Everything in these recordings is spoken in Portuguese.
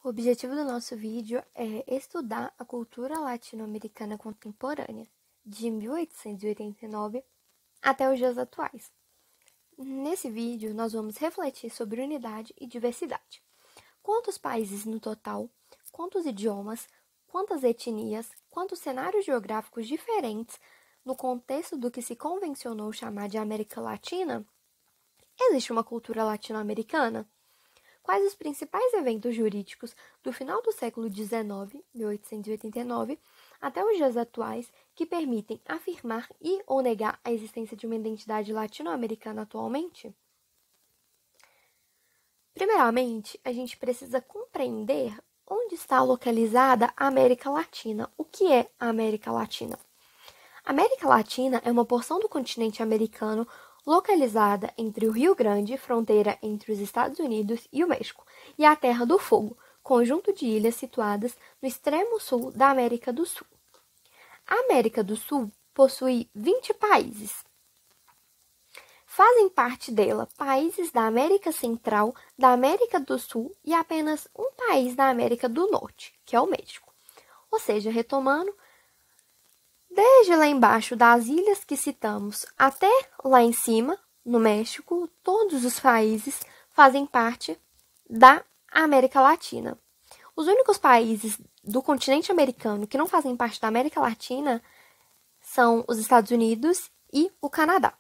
O objetivo do nosso vídeo é estudar a cultura latino-americana contemporânea, de 1889 até os dias atuais. Nesse vídeo, nós vamos refletir sobre unidade e diversidade. Quantos países no total, quantos idiomas, quantas etnias, quantos cenários geográficos diferentes no contexto do que se convencionou chamar de América Latina? Existe uma cultura latino-americana? Quais os principais eventos jurídicos do final do século XIX, 1889, até os dias atuais que permitem afirmar e ou negar a existência de uma identidade latino-americana atualmente? Primeiramente, a gente precisa compreender onde está localizada a América Latina. O que é a América Latina? A América Latina é uma porção do continente americano localizada entre o Rio Grande, fronteira entre os Estados Unidos e o México, e a Terra do Fogo, conjunto de ilhas situadas no extremo sul da América do Sul. A América do Sul possui 20 países. Fazem parte dela países da América Central, da América do Sul e apenas um país da América do Norte, que é o México. Ou seja, retomando, desde lá embaixo das ilhas que citamos até lá em cima, no México, todos os países fazem parte da América Latina. Os únicos países do continente americano que não fazem parte da América Latina são os Estados Unidos e o Canadá.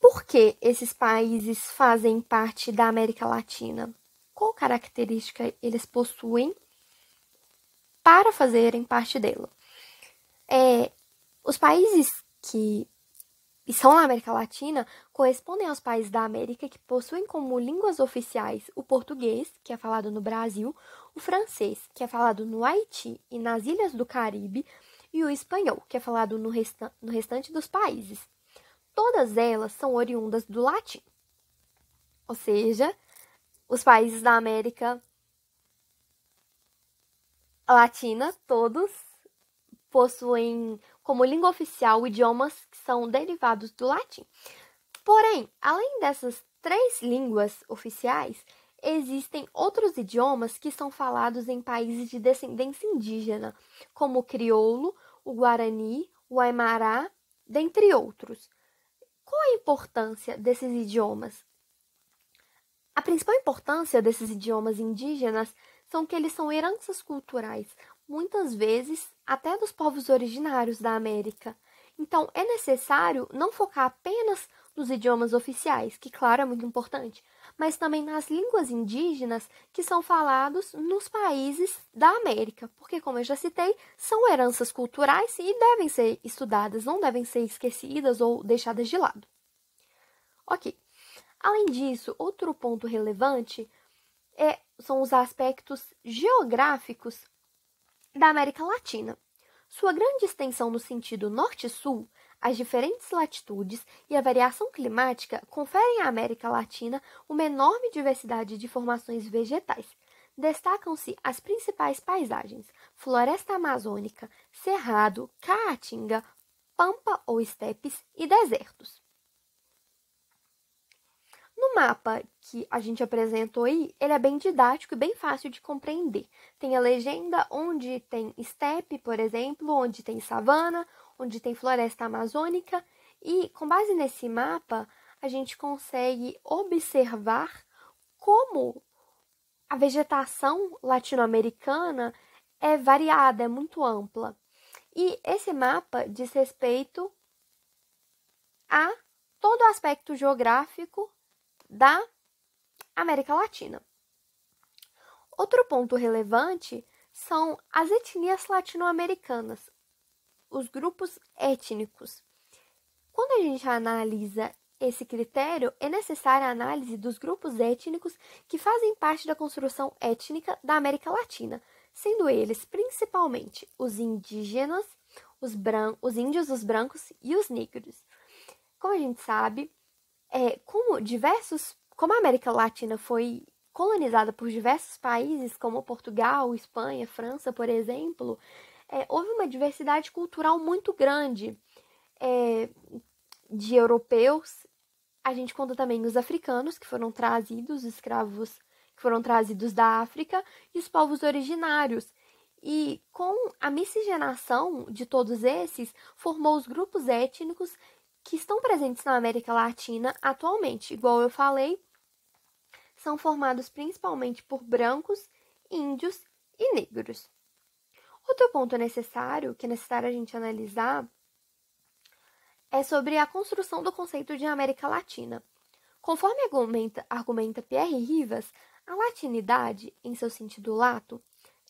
Por que esses países fazem parte da América Latina? Qual característica eles possuem para fazerem parte dela? Os países que estão na América Latina correspondem aos países da América que possuem como línguas oficiais o português, que é falado no Brasil, o francês, que é falado no Haiti e nas ilhas do Caribe, e o espanhol, que é falado no restante dos países. Todas elas são oriundas do latim. Ou seja, os países da América Latina, todos possuem como língua oficial idiomas que são derivados do latim. Porém, além dessas 3 línguas oficiais, existem outros idiomas que são falados em países de descendência indígena, como o crioulo, o guarani, o aimará, dentre outros. Qual a importância desses idiomas? A principal importância desses idiomas indígenas são que eles são heranças culturais, muitas vezes até dos povos originários da América. Então, é necessário não focar apenas nos idiomas oficiais, que, claro, é muito importante, mas também nas línguas indígenas que são falados nos países da América, porque, como eu já citei, são heranças culturais e devem ser estudadas, não devem ser esquecidas ou deixadas de lado. Ok. Além disso, outro ponto relevante são os aspectos geográficos da América Latina. Sua grande extensão no sentido norte-sul, as diferentes latitudes e a variação climática conferem à América Latina uma enorme diversidade de formações vegetais. Destacam-se as principais paisagens: floresta amazônica, cerrado, caatinga, pampa ou estepes e desertos. No mapa que a gente apresentou aí, ele é bem didático e bem fácil de compreender. Tem a legenda onde tem estepe, por exemplo, onde tem savana, onde tem floresta amazônica. E com base nesse mapa, a gente consegue observar como a vegetação latino-americana é variada, é muito ampla. E esse mapa diz respeito a todo o aspecto geográfico da América Latina. Outro ponto relevante são as etnias latino-americanas, os grupos étnicos. Quando a gente analisa esse critério, é necessária a análise dos grupos étnicos que fazem parte da construção étnica da América Latina, sendo eles principalmente os indígenas, os índios, os brancos e os negros. Como a gente sabe, como a América Latina foi colonizada por diversos países, como Portugal, Espanha, França, por exemplo, houve uma diversidade cultural muito grande de europeus. A gente conta também os africanos, que foram trazidos, escravos foram trazidos da África, e os povos originários. E com a miscigenação de todos esses, formou os grupos étnicos que estão presentes na América Latina atualmente. Igual eu falei, são formados principalmente por brancos, índios e negros. Outro ponto necessário, que é necessário a gente analisar, é sobre a construção do conceito de América Latina. Conforme argumenta Pierre Rivas, a latinidade, em seu sentido lato,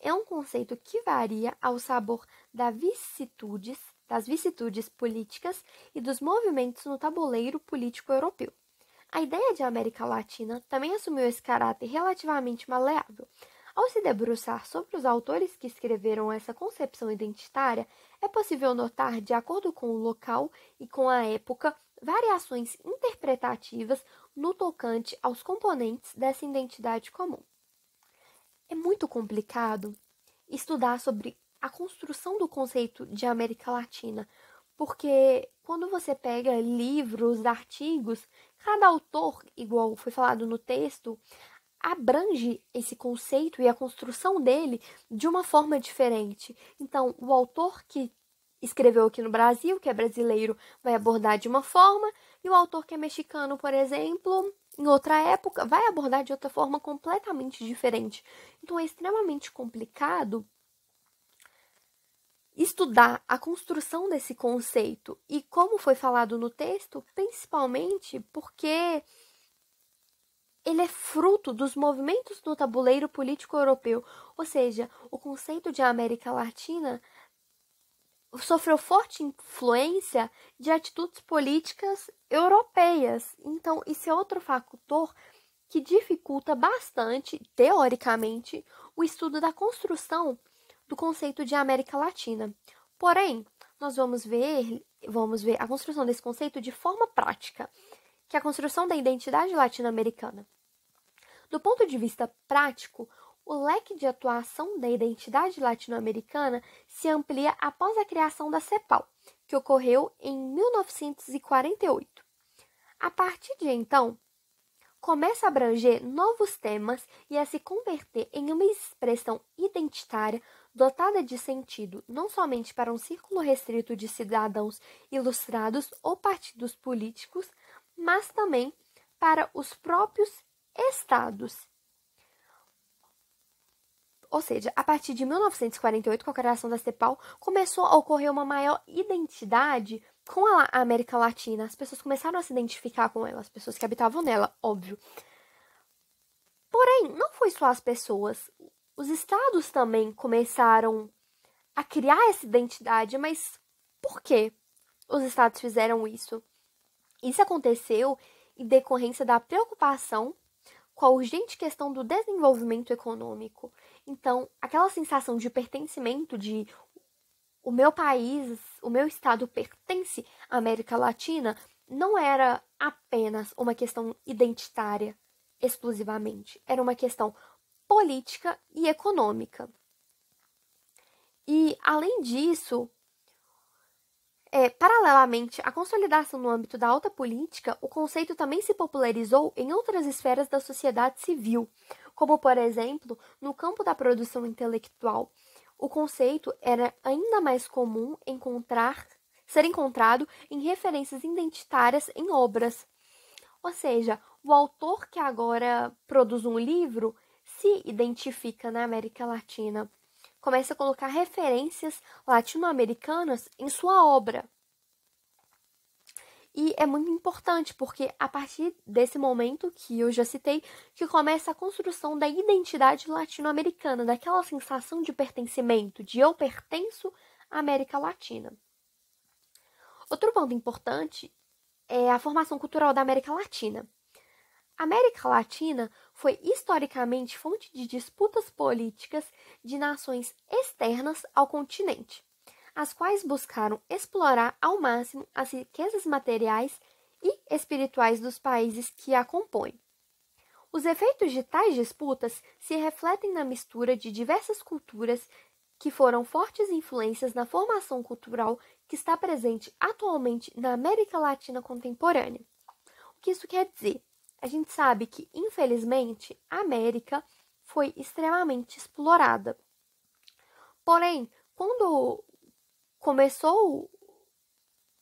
é um conceito que varia ao sabor das vicissitudes políticas e dos movimentos no tabuleiro político europeu. A ideia de América Latina também assumiu esse caráter relativamente maleável. Ao se debruçar sobre os autores que escreveram essa concepção identitária, é possível notar, de acordo com o local e com a época, variações interpretativas no tocante aos componentes dessa identidade comum. É muito complicado estudar sobre a construção do conceito de América Latina, porque quando você pega livros, artigos, cada autor, igual foi falado no texto, abrange esse conceito e a construção dele de uma forma diferente. Então, o autor que escreveu aqui no Brasil, que é brasileiro, vai abordar de uma forma, e o autor que é mexicano, por exemplo, em outra época, vai abordar de outra forma completamente diferente. Então, é extremamente complicado estudar a construção desse conceito e como foi falado no texto, principalmente porque ele é fruto dos movimentos no tabuleiro político europeu, ou seja, o conceito de América Latina sofreu forte influência de atitudes políticas europeias. Então, isso é outro fator que dificulta bastante, teoricamente, o estudo da construção do conceito de América Latina. Porém, nós vamos ver a construção desse conceito de forma prática, que é a construção da identidade latino-americana. Do ponto de vista prático, o leque de atuação da identidade latino-americana se amplia após a criação da CEPAL, que ocorreu em 1948. A partir de então, começa a abranger novos temas e a se converter em uma expressão identitária dotada de sentido não somente para um círculo restrito de cidadãos ilustrados ou partidos políticos, mas também para os próprios estados. Ou seja, a partir de 1948, com a criação da CEPAL, começou a ocorrer uma maior identidade com a América Latina. As pessoas começaram a se identificar com ela, as pessoas que habitavam nela, óbvio. Porém, não foi só as pessoas. Os estados também começaram a criar essa identidade, mas por que os estados fizeram isso? Isso aconteceu em decorrência da preocupação com a urgente questão do desenvolvimento econômico. Então, aquela sensação de pertencimento, de o meu país, o meu estado pertence à América Latina, não era apenas uma questão identitária exclusivamente, era uma questão política e econômica. E, além disso, paralelamente à consolidação no âmbito da alta política, o conceito também se popularizou em outras esferas da sociedade civil, como, por exemplo, no campo da produção intelectual. O conceito era ainda mais comum ser encontrado em referências identitárias em obras. Ou seja, o autor que agora produz um livro se identifica na América Latina. Começa a colocar referências latino-americanas em sua obra. E é muito importante, porque a partir desse momento que eu já citei, que começa a construção da identidade latino-americana, daquela sensação de pertencimento, de eu pertenço à América Latina. Outro ponto importante é a formação cultural da América Latina. A América Latina foi historicamente fonte de disputas políticas de nações externas ao continente, as quais buscaram explorar ao máximo as riquezas materiais e espirituais dos países que a compõem. Os efeitos de tais disputas se refletem na mistura de diversas culturas que foram fortes influências na formação cultural que está presente atualmente na América Latina contemporânea. O que isso quer dizer? a gente sabe que, infelizmente, a América foi extremamente explorada. Porém, começou,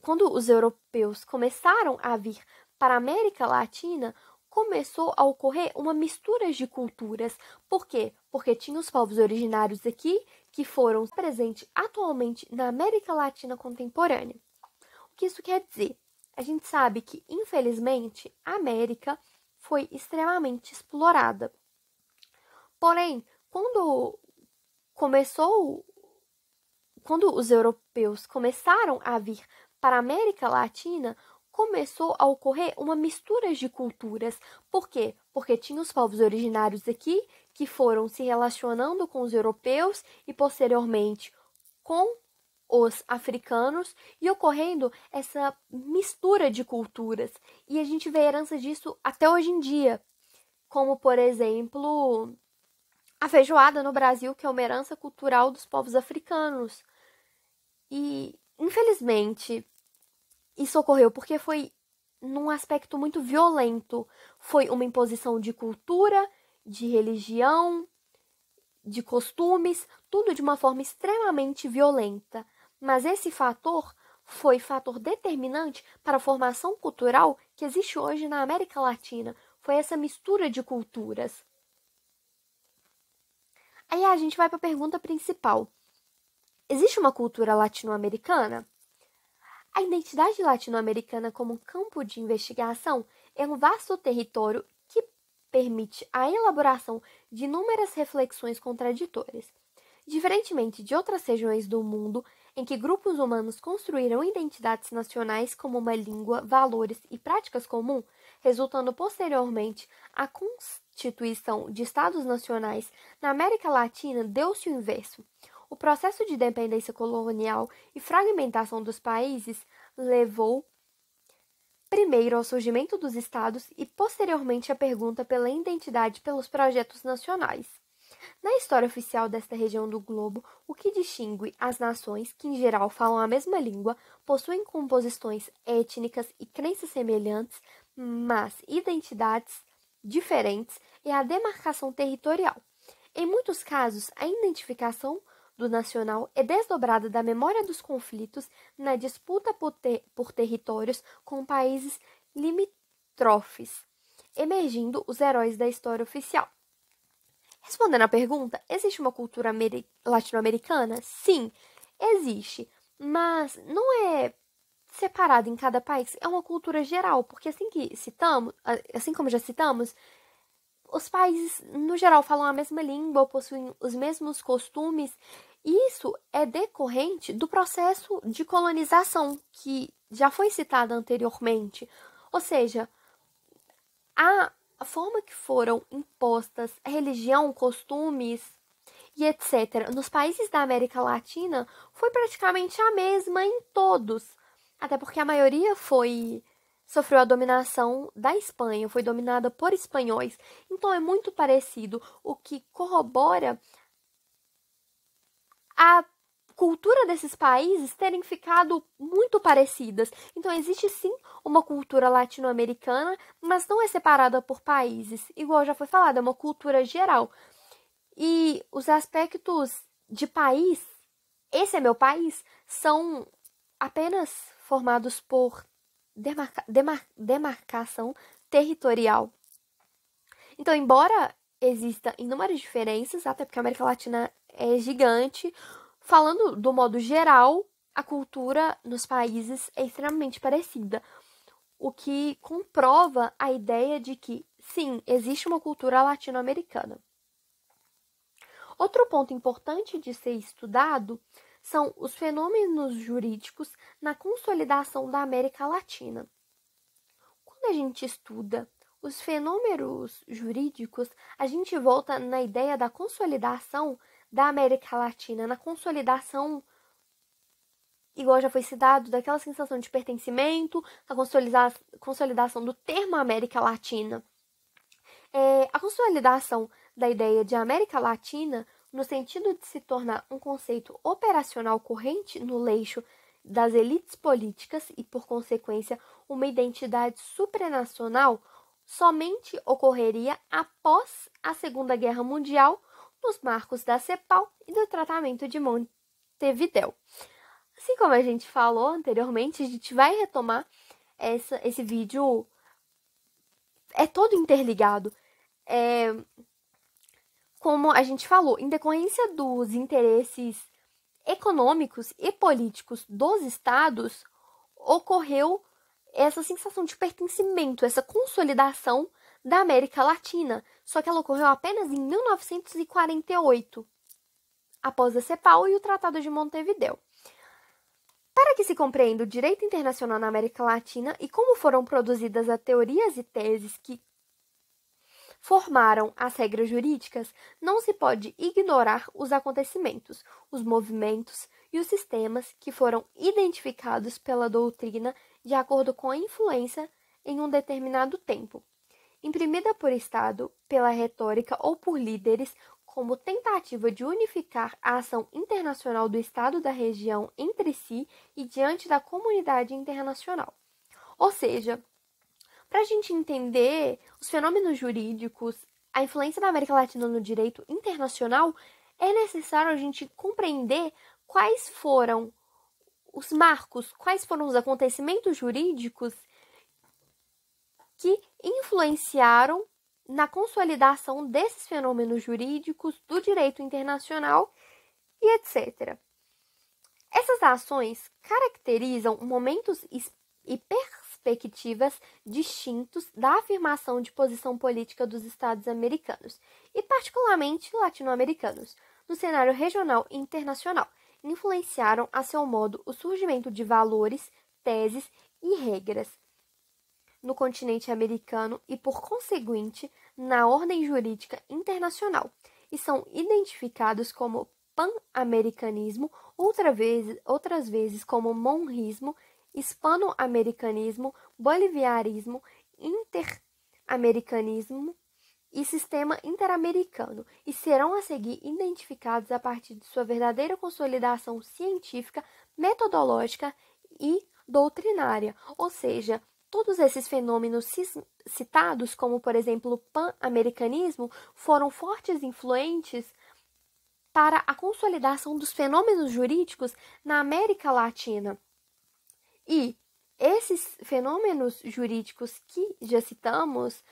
quando os europeus começaram a vir para a América Latina, começou a ocorrer uma mistura de culturas. Por quê? Porque tinha os povos originários aqui que foram presentes atualmente na América Latina contemporânea. O que isso quer dizer? A gente sabe que, infelizmente, a América foi extremamente explorada. Porém, quando os europeus começaram a vir para a América Latina, começou a ocorrer uma mistura de culturas. Por quê? Porque tinha os povos originários aqui que foram se relacionando com os europeus e posteriormente com os africanos e ocorrendo essa mistura de culturas. E a gente vê a herança disso até hoje em dia, como, por exemplo, a feijoada no Brasil, que é uma herança cultural dos povos africanos. E, infelizmente, isso ocorreu porque foi num aspecto muito violento. Foi uma imposição de cultura, de religião, de costumes, tudo de uma forma extremamente violenta. Mas esse fator foi fator determinante para a formação cultural que existe hoje na América Latina. Foi essa mistura de culturas. Aí a gente vai para a pergunta principal. Existe uma cultura latino-americana? A identidade latino-americana como campo de investigação é um vasto território que permite a elaboração de inúmeras reflexões contraditórias. Diferentemente de outras regiões do mundo em que grupos humanos construíram identidades nacionais como uma língua, valores e práticas comuns, resultando posteriormente a constituição de estados nacionais, na América Latina deu-se o inverso. O processo de dependência colonial e fragmentação dos países levou primeiro ao surgimento dos estados e posteriormente à pergunta pela identidade pelos projetos nacionais. Na história oficial desta região do globo, o que distingue as nações, que em geral falam a mesma língua, possuem composições étnicas e crenças semelhantes, mas identidades diferentes, é a demarcação territorial. Em muitos casos, a identificação do nacional é desdobrada da memória dos conflitos na disputa por territórios com países limítrofes, emergindo os heróis da história oficial. Respondendo à pergunta, existe uma cultura latino-americana? Sim, existe, mas não é separada em cada país, é uma cultura geral, porque assim como já citamos, os países, no geral, falam a mesma língua, possuem os mesmos costumes. E isso é decorrente do processo de colonização, que já foi citado anteriormente. Ou seja, a forma que foram impostas a religião, costumes e etc. nos países da América Latina foi praticamente a mesma em todos. Até porque a maioria sofreu a dominação da Espanha, foi dominada por espanhóis. Então é muito parecido, o que corrobora a cultura desses países terem ficado muito parecidas. Então existe sim uma cultura latino-americana, mas não é separada por países. Igual já foi falado, é uma cultura geral. E os aspectos de país, esse é meu país, são apenas formados por demarcação territorial. Então, embora exista inúmeras diferenças, até porque a América Latina é gigante, falando do modo geral, a cultura nos países é extremamente parecida, o que comprova a ideia de que, sim, existe uma cultura latino-americana. Outro ponto importante de ser estudado são os fenômenos jurídicos na consolidação da América Latina. Quando a gente estuda os fenômenos jurídicos, a gente volta na ideia da consolidação da América Latina, na consolidação, igual já foi citado, daquela sensação de pertencimento, da consolidação do termo América Latina. A consolidação da ideia de América Latina no sentido de se tornar um conceito operacional corrente no leixo das elites políticas e, por consequência, uma identidade supranacional, somente ocorreria após a Segunda Guerra Mundial, nos marcos da CEPAL e do Tratamento de Montevidéu. Assim como a gente falou anteriormente, a gente vai retomar esse vídeo, é todo interligado. Como a gente falou, em decorrência dos interesses econômicos e políticos dos estados, ocorreu essa sensação de pertencimento, essa consolidação da América Latina. Só que ela ocorreu apenas em 1948, após a CEPAL e o Tratado de Montevidéu. Para que se compreenda o direito internacional na América Latina e como foram produzidas as teorias e teses que formaram as regras jurídicas, não se pode ignorar os acontecimentos, os movimentos e os sistemas que foram identificados pela doutrina de acordo com a influência em um determinado tempo, imprimida por Estado, pela retórica ou por líderes, como tentativa de unificar a ação internacional do Estado da região entre si e diante da comunidade internacional. Ou seja, para a gente entender os fenômenos jurídicos, a influência da América Latina no direito internacional, é necessário a gente compreender quais foram os marcos, quais foram os acontecimentos jurídicos que influenciaram na consolidação desses fenômenos jurídicos, do direito internacional e etc. Essas ações caracterizam momentos e perspectivas distintos da afirmação de posição política dos Estados americanos, e particularmente latino-americanos, no cenário regional e internacional. Influenciaram a seu modo o surgimento de valores, teses e regras no continente americano e, por conseguinte, na ordem jurídica internacional, e são identificados como pan-americanismo, outras vezes como monrismo, hispano-americanismo, boliviarismo, interamericanismo e sistema interamericano, e serão a seguir identificados a partir de sua verdadeira consolidação científica, metodológica e doutrinária, ou seja, todos esses fenômenos citados, como por exemplo o pan-americanismo, foram fortes influentes para a consolidação dos fenômenos jurídicos na América Latina. E esses fenômenos jurídicos que já citamos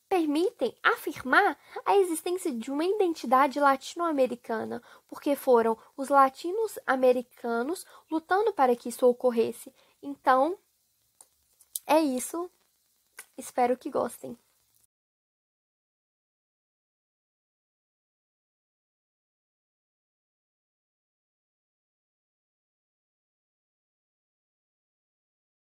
permitem afirmar a existência de uma identidade latino-americana, porque foram os latinos-americanos lutando para que isso ocorresse. Então, é isso. Espero que gostem.